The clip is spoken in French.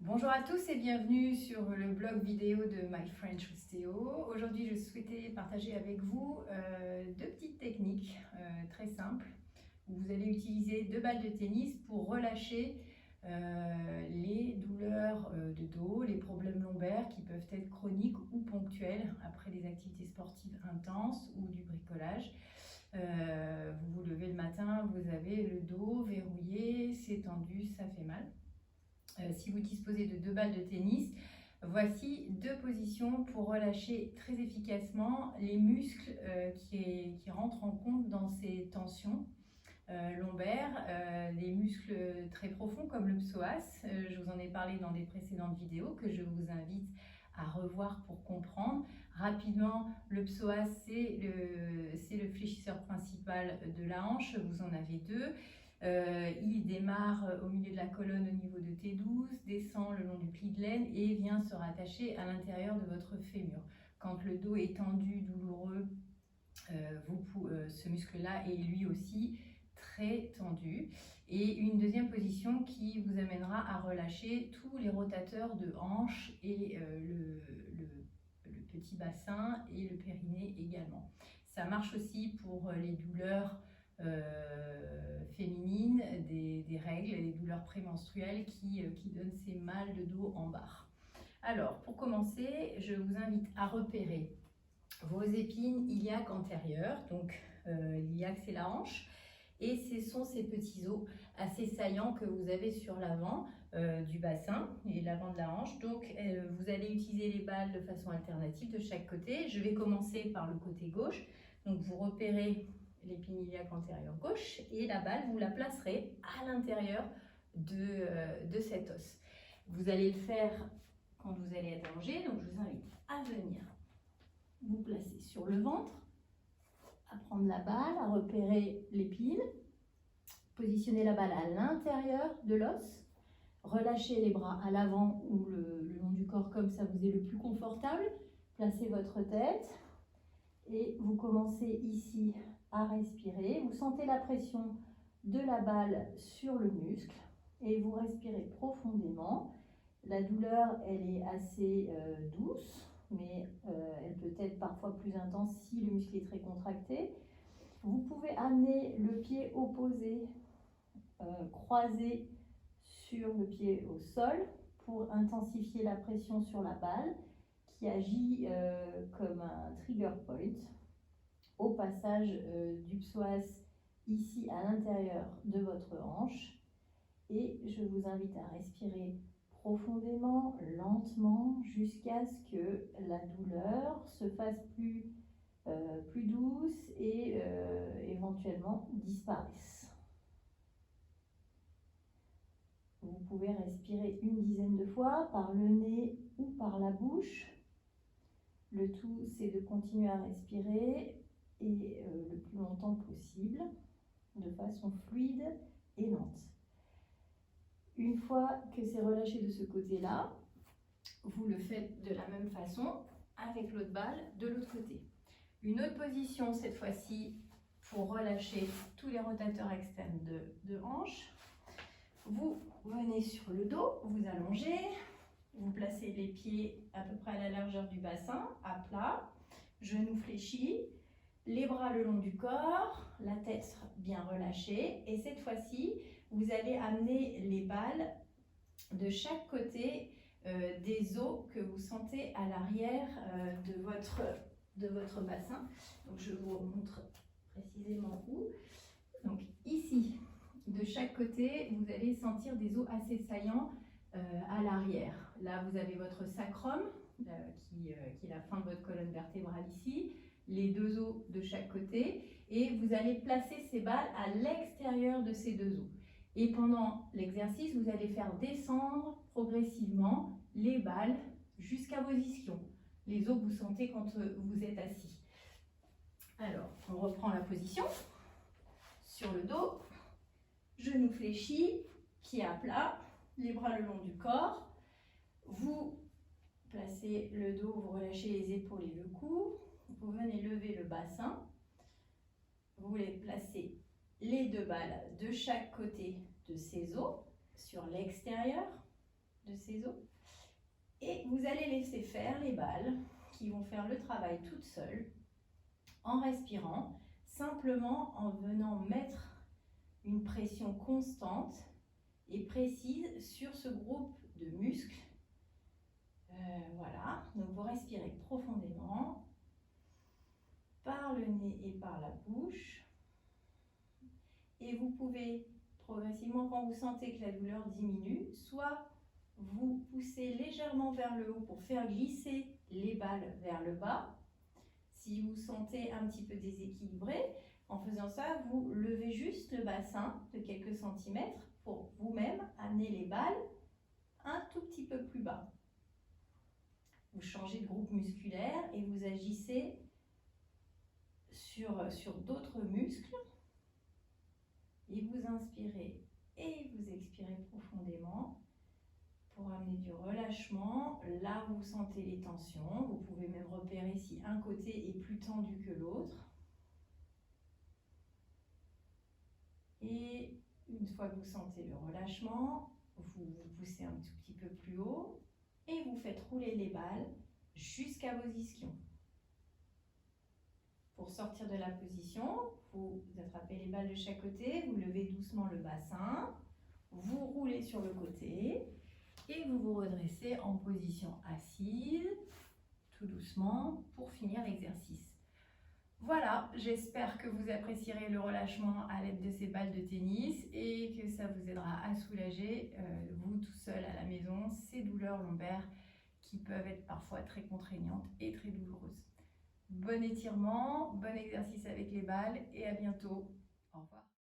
Bonjour à tous et bienvenue sur le blog vidéo de My French Ostéo. Aujourd'hui, je souhaitais partager avec vous deux petites techniques très simples où vous allez utiliser deux balles de tennis pour relâcher les douleurs de dos, les problèmes lombaires qui peuvent être chroniques ou ponctuels après des activités sportives intenses ou du bricolage. Vous vous levez le matin, vous avez le dos verrouillé, c'est tendu, ça fait mal. Si vous disposez de deux balles de tennis, voici deux positions pour relâcher très efficacement les muscles qui rentrent en compte dans ces tensions lombaires, des muscles très profonds comme le psoas. Je vous en ai parlé dans des précédentes vidéos que je vous invite à revoir pour comprendre. Rapidement, le psoas, c'est le fléchisseur principal de la hanche. Vous en avez deux. Il démarre au milieu de la colonne au niveau de T12, descend le long du pli de l'aine et vient se rattacher à l'intérieur de votre fémur. Quand le dos est tendu, douloureux, ce muscle-là est lui aussi très tendu. Et une deuxième position qui vous amènera à relâcher tous les rotateurs de hanche et le petit bassin et le périnée également. Ça marche aussi pour les douleurs féminines, des règles, des douleurs prémenstruelles qui donnent ces mal de dos en barre. Alors, pour commencer, je vous invite à repérer vos épines iliaques antérieures. Donc, l'iliaque, c'est la hanche. Et ce sont ces petits os assez saillants que vous avez sur l'avant du bassin et l'avant de la hanche. Donc, vous allez utiliser les balles de façon alternative de chaque côté. Je vais commencer par le côté gauche. Donc, vous repérez l'épine iliaque antérieure gauche et la balle, vous la placerez à l'intérieur de cet os. Vous allez le faire quand vous allez être allongé. Donc, je vous invite à venir vous placer sur le ventre, à prendre la balle, à repérer l'épine, positionner la balle à l'intérieur de l'os, relâchez les bras à l'avant ou le long du corps comme ça vous est le plus confortable, placez votre tête et vous commencez ici à respirer. Vous sentez la pression de la balle sur le muscle et vous respirez profondément. La douleur, elle est assez douce, mais elle peut être parfois plus intense si le muscle est très contracté. Vous pouvez amener le pied opposé, croisé sur le pied au sol pour intensifier la pression sur la balle qui agit comme un trigger point au passage du psoas ici à l'intérieur de votre hanche. Et je vous invite à respirer profondément, lentement, jusqu'à ce que la douleur se fasse plus douce et éventuellement disparaisse. Vous pouvez respirer une dizaine de fois par le nez ou par la bouche. Le tout, c'est de continuer à respirer et le plus longtemps possible, de façon fluide et lente. Une fois que c'est relâché de ce côté-là, vous le faites de la même façon avec l'autre balle de l'autre côté. Une autre position cette fois-ci pour relâcher tous les rotateurs externes de hanche. Vous venez sur le dos, vous allongez, vous placez les pieds à peu près à la largeur du bassin, à plat, genoux fléchis, les bras le long du corps, la tête sera bien relâchée et cette fois-ci, vous allez amener les balles de chaque côté des os que vous sentez à l'arrière de votre bassin. Donc je vous montre précisément où. Donc ici, de chaque côté, vous allez sentir des os assez saillants à l'arrière. Là, vous avez votre sacrum, qui est la fin de votre colonne vertébrale ici, les deux os de chaque côté, et vous allez placer ces balles à l'extérieur de ces deux os. Et pendant l'exercice, vous allez faire descendre progressivement les balles jusqu'à vos ischions, les os que vous sentez quand vous êtes assis. Alors, on reprend la position sur le dos, genoux fléchis, pieds à plat, les bras le long du corps. Vous placez le dos, vous relâchez les épaules et le cou. Vous venez lever le bassin. Vous les placez les deux balles de chaque côté de ces os sur l'extérieur. de ces os. Et vous allez laisser faire les balles qui vont faire le travail toutes seules en respirant, simplement en venant mettre une pression constante et précise sur ce groupe de muscles. Voilà, donc vous respirez profondément par le nez et par la bouche. Et vous pouvez progressivement, quand vous sentez que la douleur diminue, soit vous poussez légèrement vers le haut pour faire glisser les balles vers le bas. Si vous sentez un petit peu déséquilibré, en faisant ça, vous levez juste le bassin de quelques centimètres pour vous-même amener les balles un tout petit peu plus bas. Vous changez de groupe musculaire et vous agissez sur d'autres muscles. Et vous inspirez et vous expirez profondément pour amener du relâchement. Là, vous sentez les tensions. Vous pouvez même repérer si un côté est plus tendu que l'autre. Et une fois que vous sentez le relâchement, vous vous poussez un tout petit peu plus haut et vous faites rouler les balles jusqu'à vos ischions. Pour sortir de la position, vous attrapez les balles de chaque côté, vous levez doucement le bassin, vous roulez sur le côté et vous vous redressez en position assise, tout doucement, pour finir l'exercice. Voilà, j'espère que vous apprécierez le relâchement à l'aide de ces balles de tennis et que ça vous aidera à soulager, vous tout seul à la maison, ces douleurs lombaires qui peuvent être parfois très contraignantes et très douloureuses. Bon étirement, bon exercice avec les balles et à bientôt. Au revoir.